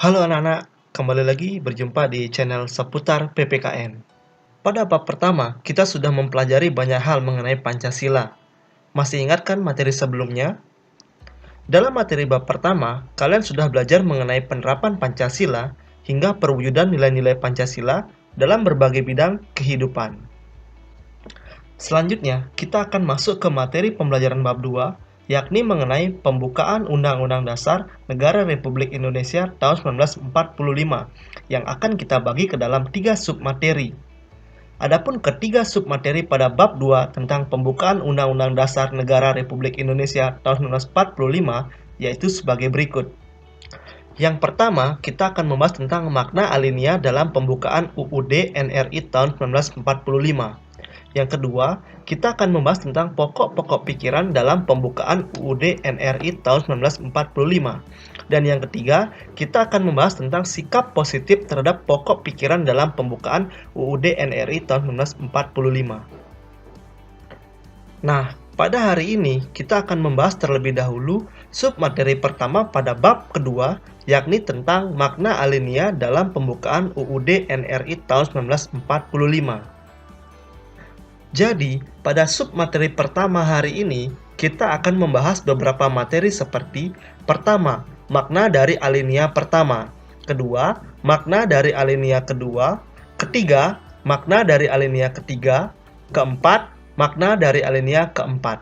Halo anak-anak, kembali lagi berjumpa di channel seputar PPKN. Pada bab pertama, kita sudah mempelajari banyak hal mengenai Pancasila. Masih ingat kan materi sebelumnya? Dalam materi bab pertama, kalian sudah belajar mengenai penerapan Pancasila hingga perwujudan nilai-nilai Pancasila dalam berbagai bidang kehidupan. Selanjutnya, kita akan masuk ke materi pembelajaran bab 2, yakni mengenai pembukaan Undang-Undang Dasar Negara Republik Indonesia tahun 1945, yang akan kita bagi ke dalam 3 submateri. Adapun ketiga submateri pada bab 2 tentang pembukaan Undang-Undang Dasar Negara Republik Indonesia tahun 1945, yaitu sebagai berikut. Yang pertama, kita akan membahas tentang makna alinea dalam pembukaan UUD NRI tahun 1945. Yang kedua, kita akan membahas tentang pokok-pokok pikiran dalam pembukaan UUD NRI tahun 1945. Dan yang ketiga, kita akan membahas tentang sikap positif terhadap pokok pikiran dalam pembukaan UUD NRI tahun 1945. Nah, pada hari ini kita akan membahas terlebih dahulu submateri pertama pada bab kedua, yakni tentang makna alinea dalam pembukaan UUD NRI tahun 1945. Jadi, pada submateri pertama hari ini, kita akan membahas beberapa materi seperti: pertama, makna dari alinea pertama; kedua, makna dari alinea kedua; ketiga, makna dari alinea ketiga; keempat, makna dari alinea keempat.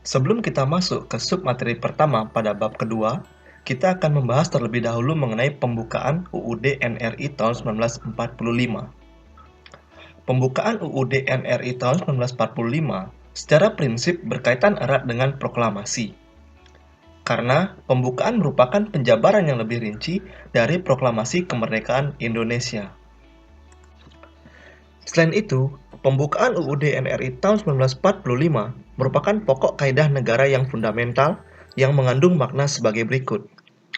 Sebelum kita masuk ke submateri pertama pada bab kedua, kita akan membahas terlebih dahulu mengenai pembukaan UUD NRI tahun 1945. Pembukaan UUD NRI tahun 1945 secara prinsip berkaitan erat dengan proklamasi. Karena pembukaan merupakan penjabaran yang lebih rinci dari proklamasi kemerdekaan Indonesia. Selain itu, pembukaan UUD NRI tahun 1945 merupakan pokok kaidah negara yang fundamental yang mengandung makna sebagai berikut.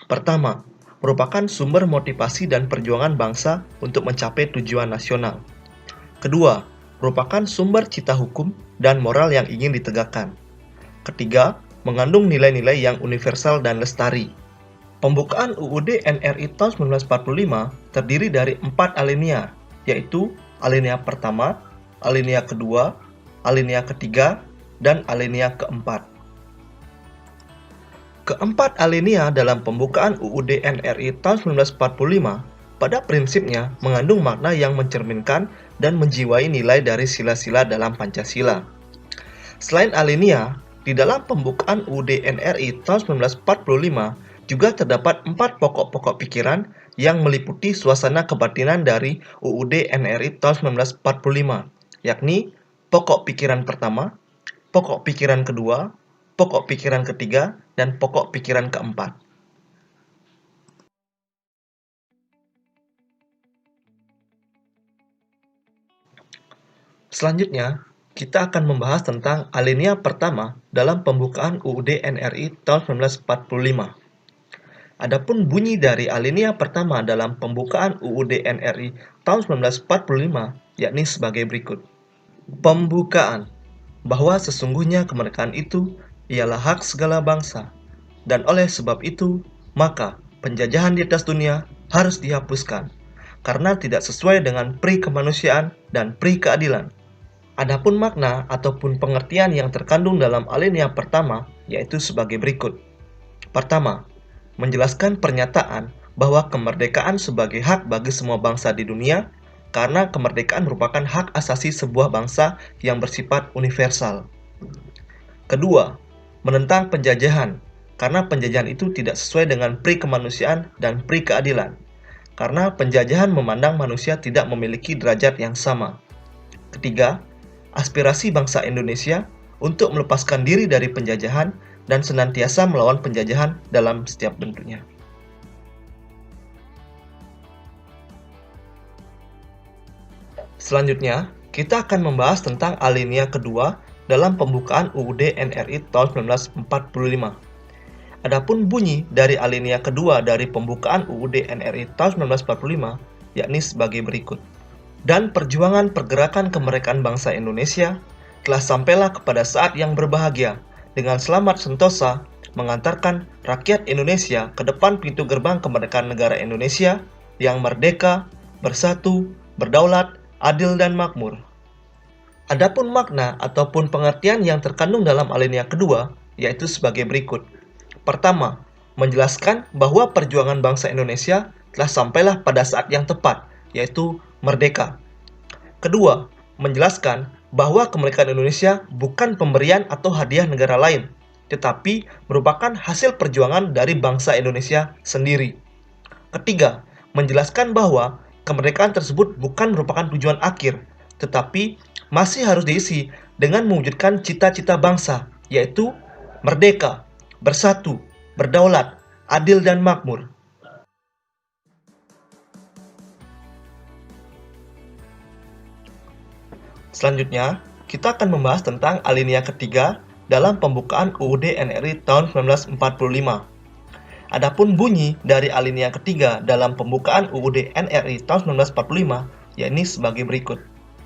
Pertama, merupakan sumber motivasi dan perjuangan bangsa untuk mencapai tujuan nasional. Kedua, merupakan sumber cita hukum dan moral yang ingin ditegakkan. Ketiga, mengandung nilai-nilai yang universal dan lestari. Pembukaan UUD NRI tahun 1945 terdiri dari 4 alinea, yaitu alinea pertama, alinea kedua, alinea ketiga, dan alinea keempat. Keempat alinea dalam pembukaan UUD NRI tahun 1945 pada prinsipnya mengandung makna yang mencerminkan dan menjiwai nilai dari sila-sila dalam Pancasila. Selain alinea, di dalam pembukaan UUD NRI tahun 1945 juga terdapat 4 pokok-pokok pikiran yang meliputi suasana kebatinan dari UUD NRI tahun 1945, yakni pokok pikiran pertama, pokok pikiran kedua, pokok pikiran ketiga, dan pokok pikiran keempat. Selanjutnya, kita akan membahas tentang alinea pertama dalam pembukaan UUD NRI tahun 1945. Adapun bunyi dari alinea pertama dalam pembukaan UUD NRI tahun 1945 yakni sebagai berikut. Pembukaan, bahwa sesungguhnya kemerdekaan itu ialah hak segala bangsa, dan oleh sebab itu, maka penjajahan di atas dunia harus dihapuskan, karena tidak sesuai dengan pri kemanusiaan dan pri keadilan. Adapun makna ataupun pengertian yang terkandung dalam alinea pertama yaitu sebagai berikut. Pertama, menjelaskan pernyataan bahwa kemerdekaan sebagai hak bagi semua bangsa di dunia, karena kemerdekaan merupakan hak asasi sebuah bangsa yang bersifat universal. Kedua, menentang penjajahan, karena penjajahan itu tidak sesuai dengan pri kemanusiaan dan pri keadilan, karena penjajahan memandang manusia tidak memiliki derajat yang sama. Ketiga, aspirasi bangsa Indonesia untuk melepaskan diri dari penjajahan dan senantiasa melawan penjajahan dalam setiap bentuknya. Selanjutnya, kita akan membahas tentang alinea kedua dalam pembukaan UUD NRI tahun 1945. Adapun bunyi dari alinea kedua dari pembukaan UUD NRI tahun 1945 yakni sebagai berikut. Dan perjuangan pergerakan kemerdekaan bangsa Indonesia telah sampailah kepada saat yang berbahagia dengan selamat sentosa mengantarkan rakyat Indonesia ke depan pintu gerbang kemerdekaan negara Indonesia yang merdeka, bersatu, berdaulat, adil dan makmur. Adapun makna ataupun pengertian yang terkandung dalam alinea kedua yaitu sebagai berikut. Pertama, menjelaskan bahwa perjuangan bangsa Indonesia telah sampailah pada saat yang tepat, yaitu merdeka. Kedua, menjelaskan bahwa kemerdekaan Indonesia bukan pemberian atau hadiah negara lain, tetapi merupakan hasil perjuangan dari bangsa Indonesia sendiri. Ketiga, menjelaskan bahwa kemerdekaan tersebut bukan merupakan tujuan akhir, tetapi masih harus diisi dengan mewujudkan cita-cita bangsa, yaitu merdeka, bersatu, berdaulat, adil dan makmur. Selanjutnya, kita akan membahas tentang alinea ketiga dalam pembukaan UUD NRI tahun 1945. Adapun bunyi dari alinea ketiga dalam pembukaan UUD NRI tahun 1945 yakni sebagai berikut.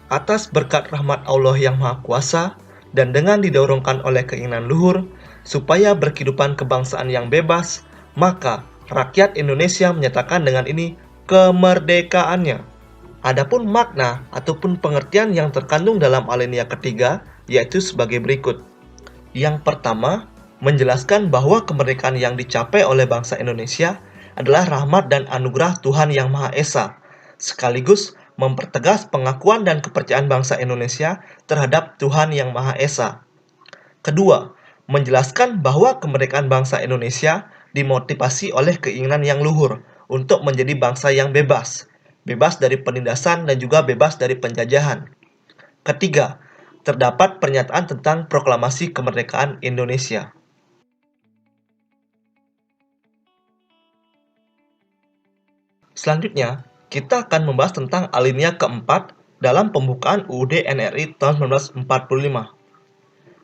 Atas berkat rahmat Allah yang Maha Kuasa dan dengan didorongkan oleh keinginan luhur supaya berkehidupan kebangsaan yang bebas, maka rakyat Indonesia menyatakan dengan ini kemerdekaannya. Adapun makna ataupun pengertian yang terkandung dalam alinea ketiga yaitu sebagai berikut. Yang pertama, menjelaskan bahwa kemerdekaan yang dicapai oleh bangsa Indonesia adalah rahmat dan anugerah Tuhan Yang Maha Esa, sekaligus mempertegas pengakuan dan kepercayaan bangsa Indonesia terhadap Tuhan Yang Maha Esa. Kedua, menjelaskan bahwa kemerdekaan bangsa Indonesia dimotivasi oleh keinginan yang luhur untuk menjadi bangsa yang bebas dari penindasan dan juga bebas dari penjajahan. Ketiga, terdapat pernyataan tentang proklamasi kemerdekaan Indonesia. Selanjutnya, kita akan membahas tentang alinea keempat dalam pembukaan UUD NRI tahun 1945.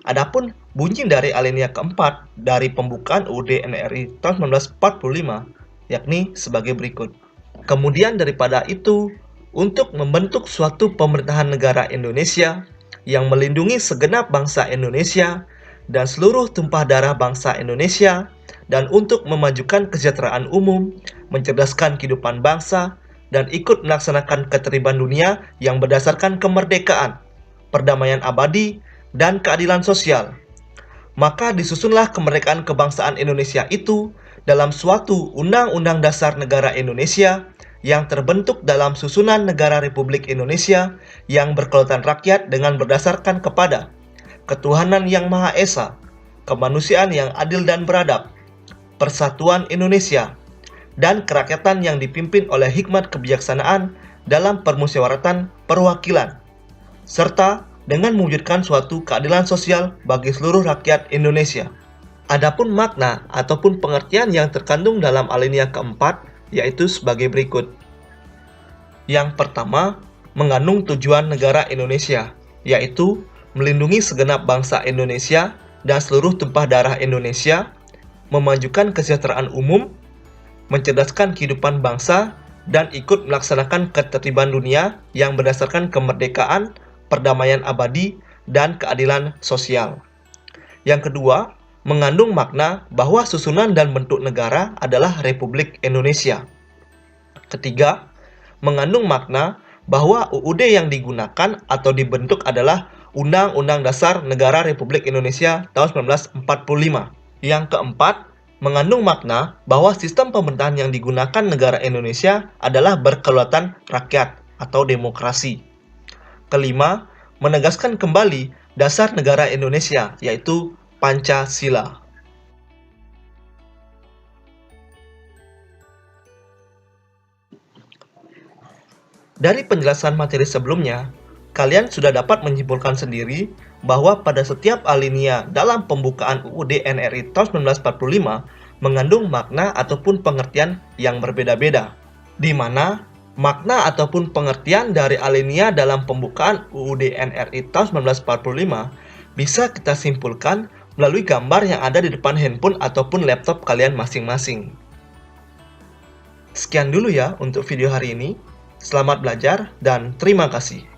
Adapun bunyi dari alinea keempat dari pembukaan UUD NRI tahun 1945 yakni sebagai berikut. Kemudian daripada itu, untuk membentuk suatu pemerintahan negara Indonesia yang melindungi segenap bangsa Indonesia dan seluruh tumpah darah bangsa Indonesia, dan untuk memajukan kesejahteraan umum, mencerdaskan kehidupan bangsa, dan ikut melaksanakan ketertiban dunia yang berdasarkan kemerdekaan, perdamaian abadi, dan keadilan sosial. Maka disusunlah kemerdekaan kebangsaan Indonesia itu dalam suatu Undang-Undang Dasar Negara Indonesia yang terbentuk dalam susunan Negara Republik Indonesia yang berkedaulatan rakyat dengan berdasarkan kepada ketuhanan yang Maha Esa, kemanusiaan yang adil dan beradab, persatuan Indonesia, dan kerakyatan yang dipimpin oleh hikmat kebijaksanaan dalam permusyawaratan perwakilan, serta dengan mewujudkan suatu keadilan sosial bagi seluruh rakyat Indonesia. Adapun makna ataupun pengertian yang terkandung dalam alinea keempat yaitu sebagai berikut. Yang pertama, mengandung tujuan negara Indonesia, yaitu melindungi segenap bangsa Indonesia dan seluruh tumpah darah Indonesia, memajukan kesejahteraan umum, mencerdaskan kehidupan bangsa, dan ikut melaksanakan ketertiban dunia yang berdasarkan kemerdekaan, perdamaian abadi, dan keadilan sosial. Yang kedua, mengandung makna bahwa susunan dan bentuk negara adalah Republik Indonesia. Ketiga, mengandung makna bahwa UUD yang digunakan atau dibentuk adalah Undang-Undang Dasar Negara Republik Indonesia tahun 1945. Yang keempat, mengandung makna bahwa sistem pemerintahan yang digunakan negara Indonesia adalah berkedaulatan rakyat atau demokrasi. Kelima, menegaskan kembali dasar negara Indonesia yaitu Pancasila. Dari penjelasan materi sebelumnya, kalian sudah dapat menyimpulkan sendiri bahwa pada setiap alinea dalam pembukaan UUD NRI tahun 1945 mengandung makna ataupun pengertian yang berbeda-beda, di mana makna ataupun pengertian dari alinea dalam pembukaan UUD NRI tahun 1945 bisa kita simpulkan melalui gambar yang ada di depan handphone ataupun laptop kalian masing-masing. Sekian dulu ya untuk video hari ini. Selamat belajar dan terima kasih.